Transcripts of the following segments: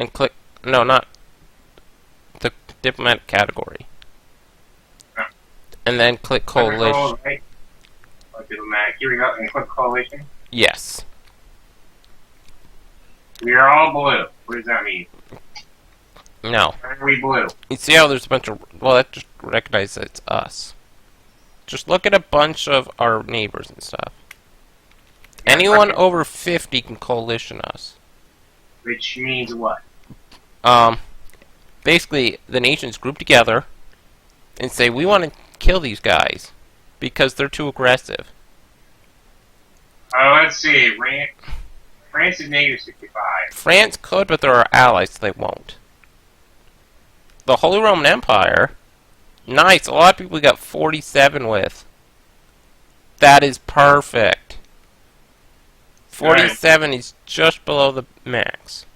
and click... No, not the diplomatic category. Oh. And then click coalition. Right? Oh, diplomatic. Here we go. And click coalition. Yes. We are all blue. What does that mean? No. Why are we blue? You see how there's a bunch of... Well, that just recognizes that it's us. Just look at a bunch of our neighbors and stuff. Yeah, Anyone okay. over 50 can coalition us. Which means what? Basically, the nations group together and say, we want to kill these guys because they're too aggressive. Oh, let's see. France is -65. France could, but they're our allies, so they won't. The Holy Roman Empire, nice. A lot of people we got 47 with. That is perfect. 47 is just below the max.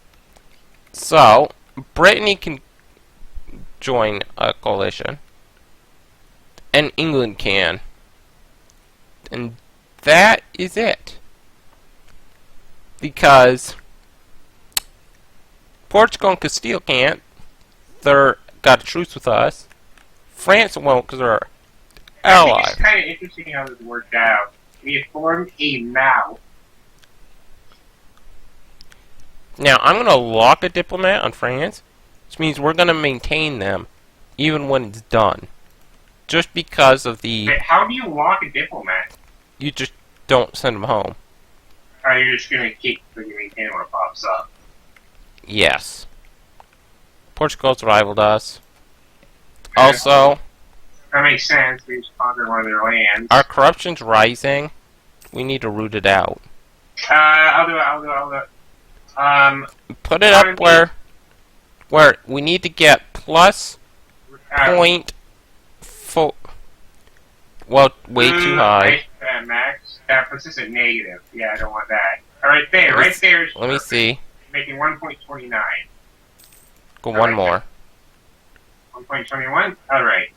So, Brittany can join a coalition. And England can. And that is it. Because Portugal and Castile can't. They're got a truce with us. France won't because they're our ally. It's kind of interesting how this worked out. We have formed a MAU. Now, I'm going to lock a diplomat on France, which means we're going to maintain them even when it's done. Just because of the... But how do you lock a diplomat? You just don't send them home. Or you're just going to keep the maintain when it pops up? Yes. Portugal's rivaled us. Also, That makes sense. We just conquered one of their lands. our corruption's rising. We need to root it out. I'll do it. Put it up where we need to get plus point four. Well, way too high. Max. That puts us at negative. Yeah, I don't want that. Alright there. Right there is Let me see. making 1.29. Go one more. 1.21? Alright.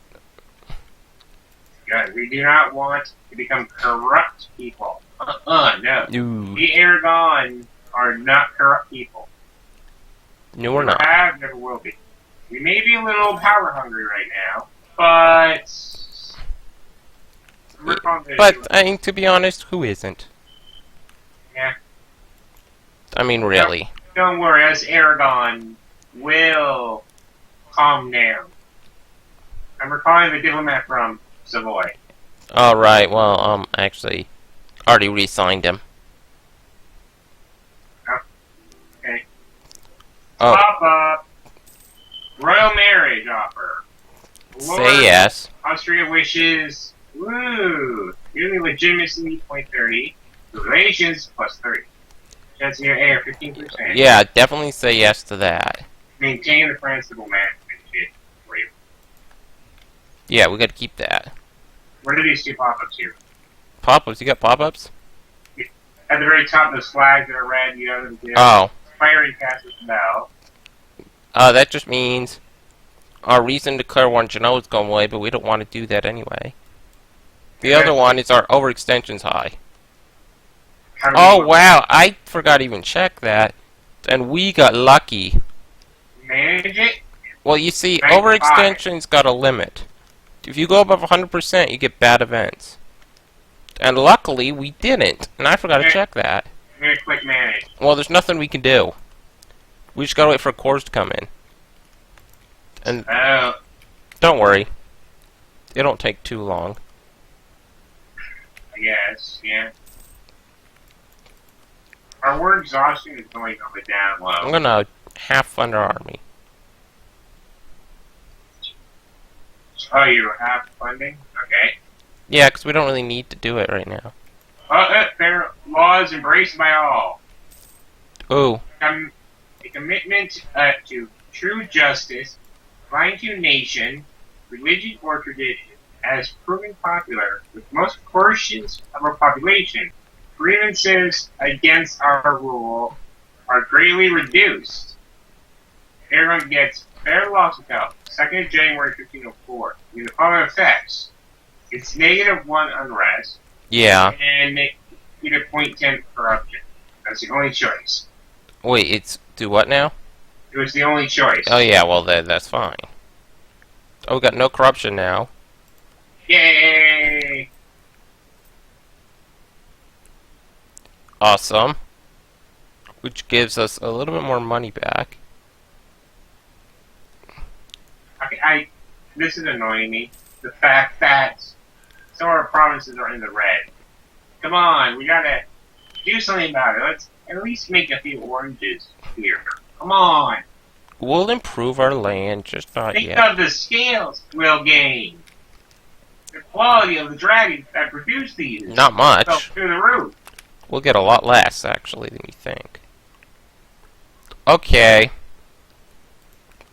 Good. We do not want to become corrupt people. No. Ooh. The Aragon are not corrupt people. No, we're Never not. have, never will be. We may be a little power hungry right now, but we're confident. But, I mean, to be honest, who isn't? Yeah. I mean, really. Don't worry, us Aragon will calm down. And we're calling the diplomat from Savoy. Alright, well, actually, already re-signed him. Okay. Oh, Pop up. Royal marriage offer. say yes. Austria wishes. Woo! Union legitimacy, 0.30. Relations, plus 30. Chance near air, 15%. Yeah, definitely say yes to that. Maintain the France diplomat. For you. Yeah, we gotta keep that. Where do these two pop-ups here? Pop-ups? You got pop-ups? At the very top, those flags that are red, you know them. Oh. Firing passes the bell. That just means our reason to declare war on Genoa is going away, but we don't want to do that anyway. The other one is our overextension's high. Oh, wow, I forgot to even check that. And we got lucky. Manage it? Well, you see, 95. overextension's got a limit. If you go above 100%, you get bad events. And luckily, we didn't. And I forgot to check that. I'm going to click manage. Well, there's nothing we can do. We just gotta wait for cores to come in. And Oh. don't worry. It don't take too long. I guess, yeah. Our war exhaustion is going up and down low. I'm gonna half fund our army. Oh, you have funding? Okay. Yeah, because we don't really need to do it right now. Fair laws embraced by all. Ooh. A commitment to true justice, applying to nation, religion, or tradition, has proven popular with most portions of our population. Grievances against our rule are greatly reduced. Everyone gets fair loss account, 2nd of January 1504. With the following effects: it's -1 unrest, Yeah. and -0.10 corruption. That's the only choice. Wait, it's do what now? It was the only choice. Oh yeah, well that's fine. Oh, we got no corruption now. Yay! Awesome. Which gives us a little bit more money back. Okay, this is annoying me. The fact that some of our provinces are in the red. Come on, we gotta do something about it. Let's at least make a few oranges here. Come on. We'll improve our land, just not Think yet. of the scales we'll gain. The quality of the dragons that produce these. Not much. Go through the roof. We'll get a lot less, actually, than you think. Okay.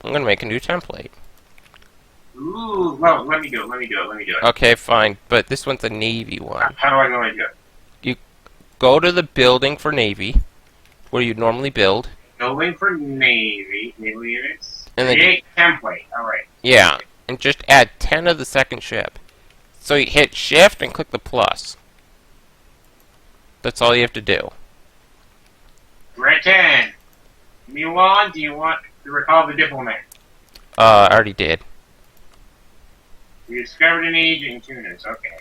I'm gonna make a new template. Ooh, well, let me do it. Okay, fine, but this one's a Navy one. How do I know I do it? Go to the building for Navy, where you normally build. Building for Navy, naval units. And then Create template, alright. Yeah, and just add 10 of the second ship. So you hit Shift and click the plus. That's all you have to do. We're at 10. Milan, do you want to recall the diplomat? I already did. We discovered an agent in Tunis, okay.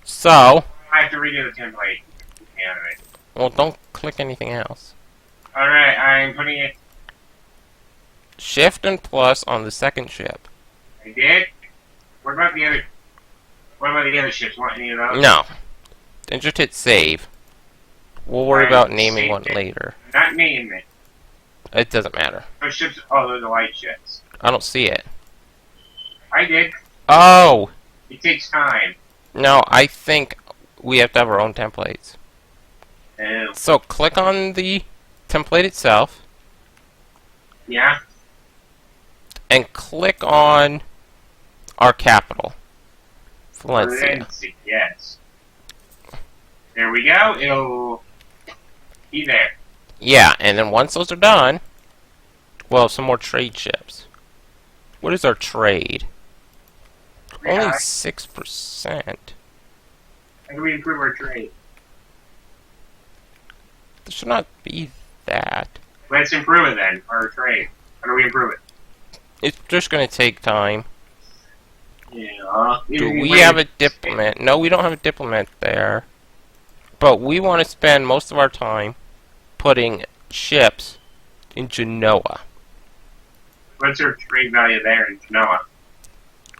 So, I have to redo the template. Anyway. well, don't click anything else. Alright, I'm putting it. Shift and plus on the second ship. I did. What about the other ships? Want any of those? No. Then just hit save. We'll worry Alright, about naming save one it. later. Not name it. It doesn't matter. Those ships, oh, those are light ships. I don't see it. I did. Oh! It takes time. No, I think we have to have our own templates. Oh. So click on the template itself, Yeah? and click on our capital, Valencia. Valencia, yes. There we go. It'll be there. Yeah, and then once those are done, we'll have some more trade ships. What is our trade? Only 6%. How do we improve our trade? There should not be that. Let's improve it then, our trade. How do we improve it? It's just going to take time. Yeah. Do we have a diplomat? No, we don't have a diplomat there. But we want to spend most of our time putting ships in Genoa. What's our trade value there in Genoa?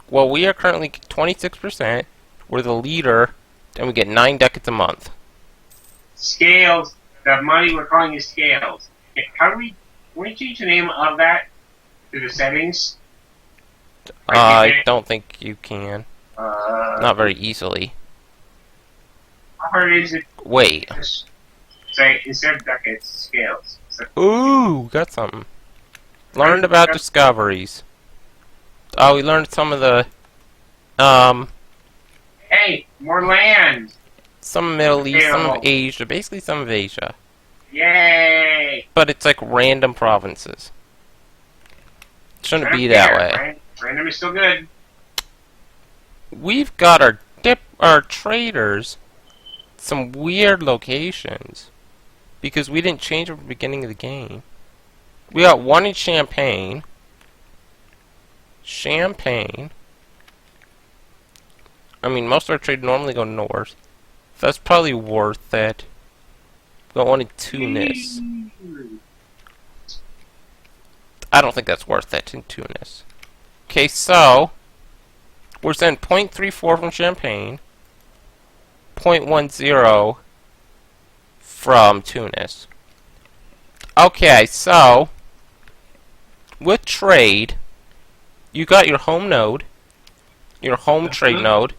Well, we are currently 26%. We're the leader, and we get 9 ducats a month. Scales. The money we're calling is scales. How do we change the name of that to the settings? I don't think you can. Not very easily. How hard is it? Wait. Just say instead of ducats, scales. So, Ooh, got something. Learned about discoveries. Oh, we learned some of the, hey, more land! some Middle East, some of Asia, basically some of Asia. Yay! But it's like random provinces. Shouldn't be that way. Random is still good. We've got our traders some weird locations because we didn't change them at the beginning of the game. We got one in Champagne. I mean, most of our trade normally go north. So that's probably worth it. We got one in Tunis. I don't think that's worth it in Tunis. Okay, so we're sending 0.34 from Champagne, 0.10 from Tunis. Okay, so with trade, you got your home node, your home trade node,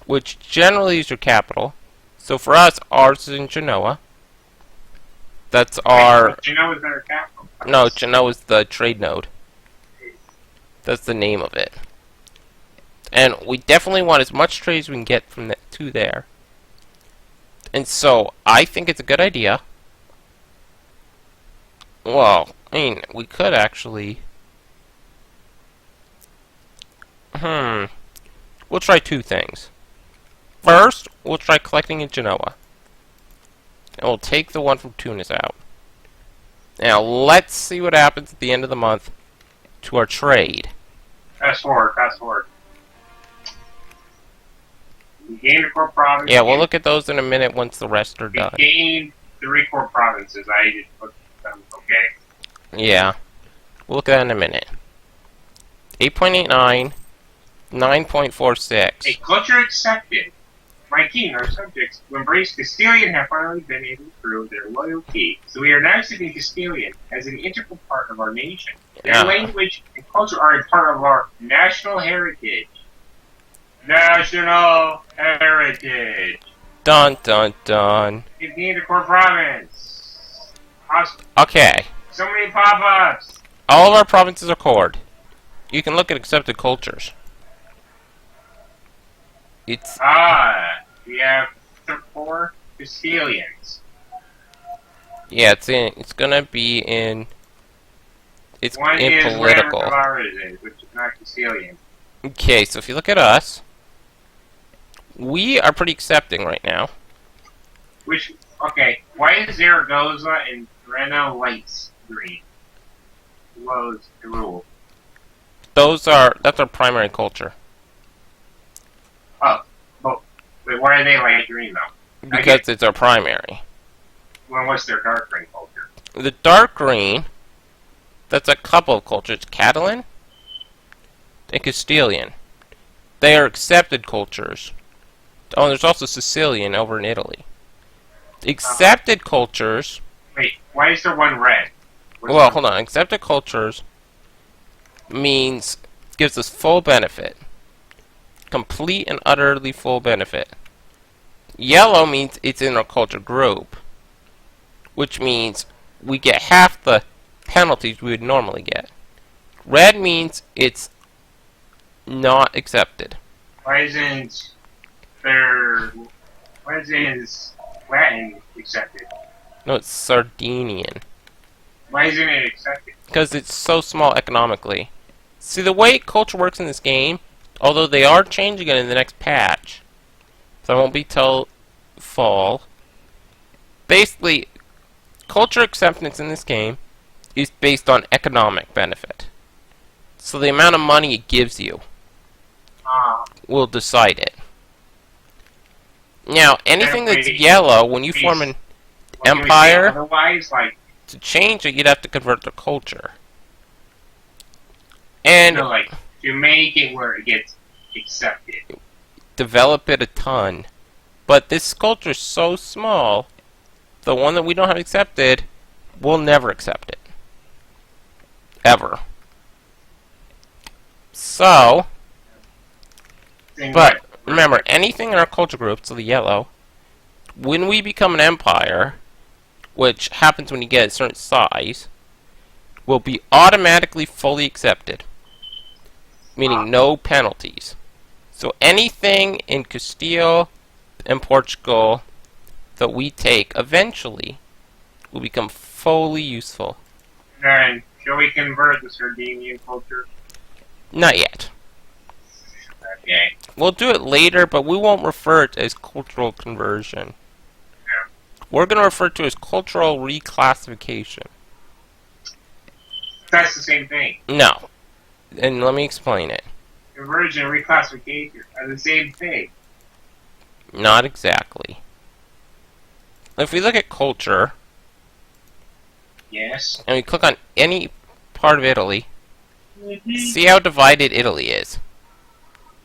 which generally is your capital. So for us, ours is in Genoa. That's our... Genoa is our capital. No, Genoa is the trade node. That's the name of it. And we definitely want as much trade as we can get from that to there. And so, I think it's a good idea. Well, I mean, we could actually... We'll try two things. First, we'll try collecting in Genoa. And we'll take the one from Tunis out. Now, let's see what happens at the end of the month to our trade. Fast forward, fast forward. We gained a core province. Yeah, we'll look at those in a minute once the rest are done. We gained 3 core provinces. I just looked at them. Okay. Yeah. We'll look at that in a minute. 8.89, 9.46. A culture accepted. My king, our subjects, who embrace Castilian have finally been able to prove their loyalty. So we are now accepting Castilian as an integral part of our nation. Their language and culture are a part of our national heritage. National heritage. Dun dun dun. It's the core province. Okay. So many pop-ups. All of our provinces are cored. You can look at accepted cultures. It's We have 4 Castilians. yeah, it's gonna be in One in is political. wherever Tavares is, which is not Castilian. Okay, so if you look at us, we are pretty accepting right now. Okay, why is Zaragoza and Reno lights green? What's the rule? That's our primary culture. Oh, wait, why are they light green though? Because it's our primary. Well, what's their dark green culture? The dark green, that's a couple of cultures. Catalan and Castilian. They are accepted cultures. Oh, there's also Sicilian over in Italy. Accepted cultures... Wait, why is there one red? Well, hold on. Accepted cultures gives us full benefit. Complete and utterly full benefit. Yellow means it's in our culture group, which means we get half the penalties we would normally get. Red means it's not accepted. Why isn't Latin accepted? No, it's Sardinian. Why isn't it accepted? Because it's so small economically. See, the way culture works in this game, although they are changing it in the next patch, so it won't be till fall. Basically, culture acceptance in this game is based on economic benefit. So the amount of money it gives you will decide it. Now, anything that's yellow, when you form an empire, otherwise, like, to change it, you'd have to convert the culture. And like, to make it where it gets accepted. Develop it a ton. But this culture is so small, the one that we don't have accepted, we'll never accept it. Ever. So, but remember, anything in our culture group, so the yellow, when we become an empire, which happens when you get a certain size, will be automatically fully accepted. Meaning no penalties. So anything in Castile and Portugal that we take eventually will become fully useful. Then, shall we convert the Sardinian culture? Not yet. Okay. We'll do it later, but we won't refer to it as cultural conversion. Yeah. We're going to refer to it as cultural reclassification. That's the same thing. No. And let me explain it. Conversion and reclassification are the same thing. Not exactly. If we look at culture, Yes. and we click on any part of Italy, see how divided Italy is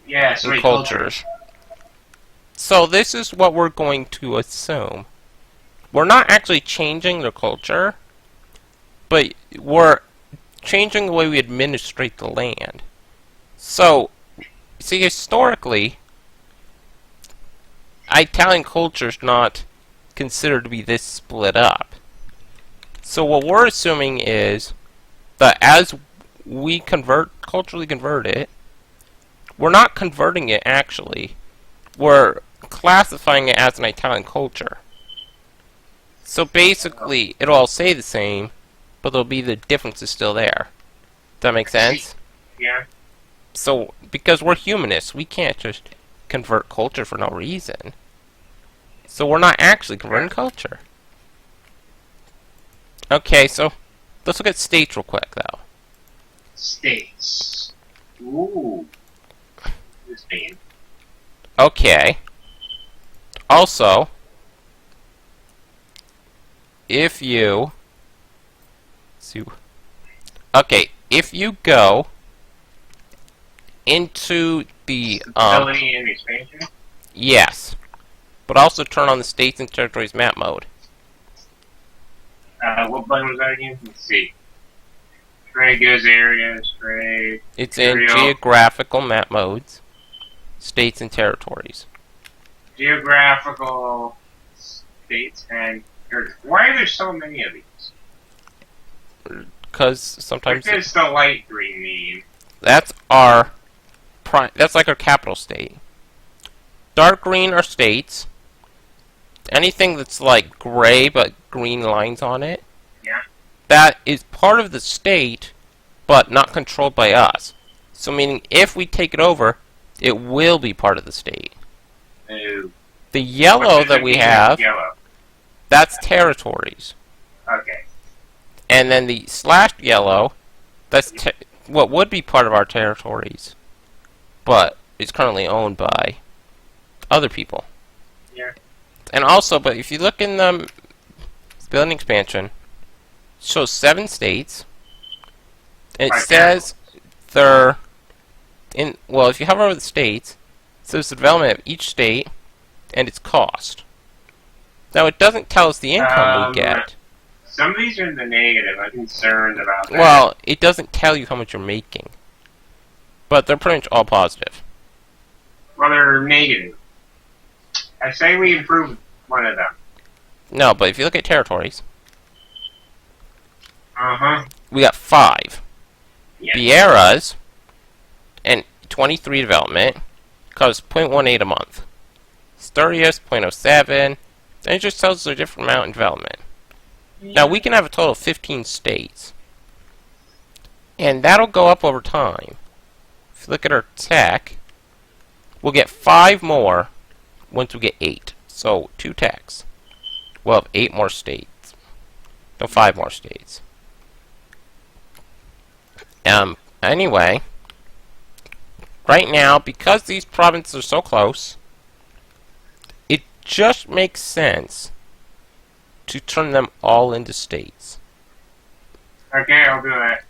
Yes, in right, cultures. So this is what we're going to assume. We're not actually changing the culture, but we're changing the way we administrate the land. So, see, historically, Italian culture is not considered to be this split up. So what we're assuming is that as we culturally convert it, we're not converting it actually. We're classifying it as an Italian culture. So basically, it'll all say the same, but there'll be the differences still there. Does that make sense? Yeah. So, because we're humanists, we can't just convert culture for no reason. So we're not actually converting culture. Okay, so Let's look at states real quick, though. States. Ooh. This name. Okay. Also, if you... Okay, if you go into the... Stability and expansion? Yes. But also turn on the states and territories map mode. What button was that again? Let's see. Trade goods areas, trade... It's in geographical map modes, states and territories. Geographical states and territories. Why are there so many of these? Because sometimes... What does the light green mean? That's our... That's like our capital state. Dark green are states. Anything that's like gray but green lines on it, yeah, that is part of the state, but not controlled by us. So meaning, if we take it over, it will be part of the state. Ooh. The yellow that we have, yellow? that's territories. Okay. And then the slashed yellow, that's what would be part of our territories, but is currently owned by other people. Yeah. And also, but if you look in the building expansion, it shows 7 states, and it says they're in. Well, if you hover over the states, it says the development of each state and its cost. Now, it doesn't tell us the income we get. Some of these are in the negative. I'm concerned about that. Well, it doesn't tell you how much you're making, but they're pretty much all positive. Well, they're negative. I say we improve one of them. No, but if you look at territories, we got 5. Yes. Vieira's and 23 development costs 0.18 a month. Sturias 0.07, and it just tells us a different amount in development. Yeah. Now we can have a total of 15 states, and that'll go up over time. If you look at our tech, we'll get 5 more once we get 8. So 2 techs. We'll have 8 more states. No, 5 more states. Anyway, right now, because these provinces are so close, it just makes sense to turn them all into states. Okay, I'll do that.